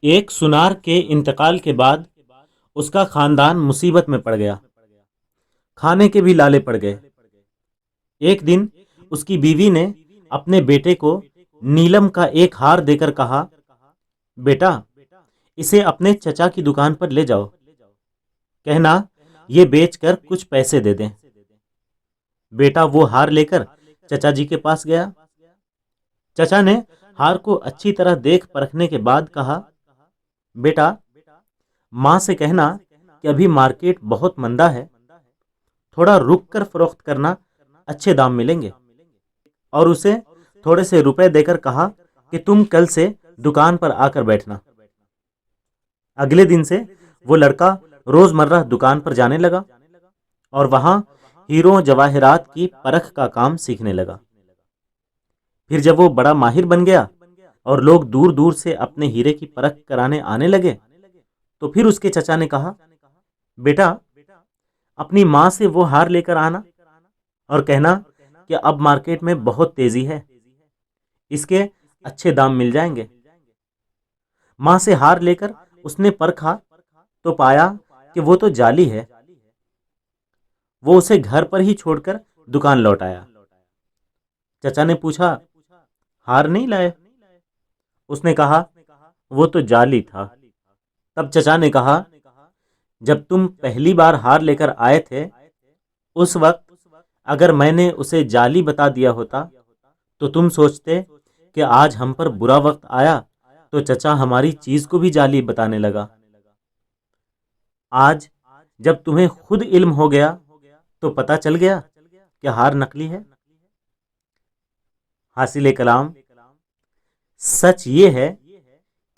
ایک سنار کے انتقال کے بعد اس کا خاندان مصیبت میں پڑ گیا، کھانے کے بھی لالے پڑ گئے۔ ایک دن اس کی بیوی نے اپنے بیٹے کو نیلم کا ایک ہار دے کر کہا، بیٹا اسے اپنے چچا کی دکان پر لے جاؤ، کہنا یہ بیچ کر کچھ پیسے دے دیں۔ بیٹا وہ ہار لے کر چچا جی کے پاس گیا۔ چچا نے ہار کو اچھی طرح دیکھ پرکھنے کے بعد کہا، بیٹا ماں سے کہنا کہ ابھی مارکیٹ بہت مندہ ہے، تھوڑا رک کر فروخت کرنا، اچھے دام ملیں گے۔ اور اسے تھوڑے سے روپے دے کر کہا کہ تم کل سے دکان پر آ کر بیٹھنا۔ اگلے دن سے وہ لڑکا روز مرہ دکان پر جانے لگا اور وہاں ہیروں جواہرات کی پرکھ کا کام سیکھنے لگا۔ پھر جب وہ بڑا ماہر بن گیا اور لوگ دور دور سے اپنے ہیرے کی پرکھ کرانے آنے لگے، تو پھر اس کے چچا نے کہا، بیٹا اپنی ماں سے وہ ہار لے کر آنا اور کہنا کہ اب مارکیٹ میں بہت تیزی ہے، اس کے اچھے دام مل جائیں گے۔ ماں سے ہار لے کر اس نے پرکھا تو پایا کہ وہ تو جعلی ہے۔ وہ اسے گھر پر ہی چھوڑ کر دکان لوٹ آیا۔ چچا نے پوچھا، ہار نہیں لائے؟ اس نے کہا، وہ تو جعلی تھا۔ تب چچا نے کہا، جب تم پہلی بار ہار لے کر آئے تھے اس وقت اگر میں نے اسے جعلی بتا دیا ہوتا تو تم سوچتے کہ آج ہم پر برا وقت آیا تو چچا ہماری چیز کو بھی جعلی بتانے لگا۔ آج جب تمہیں خود علم ہو گیا تو پتہ چل گیا کہ ہار نقلی ہے۔ حاصل کلام سچ یہ ہے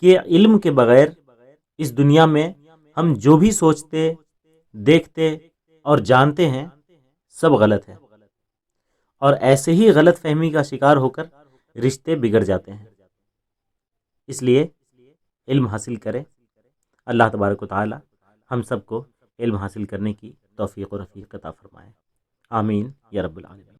کہ علم کے بغیر اس دنیا میں ہم جو بھی سوچتے، دیکھتے اور جانتے ہیں سب غلط ہے، اور ایسے ہی غلط فہمی کا شکار ہو کر رشتے بگڑ جاتے ہیں۔ اس لیے علم حاصل کریں۔ اللہ تبارک و تعالی ہم سب کو علم حاصل کرنے کی توفیق و رفیق عطا فرمائے۔ آمین یا رب العالمین۔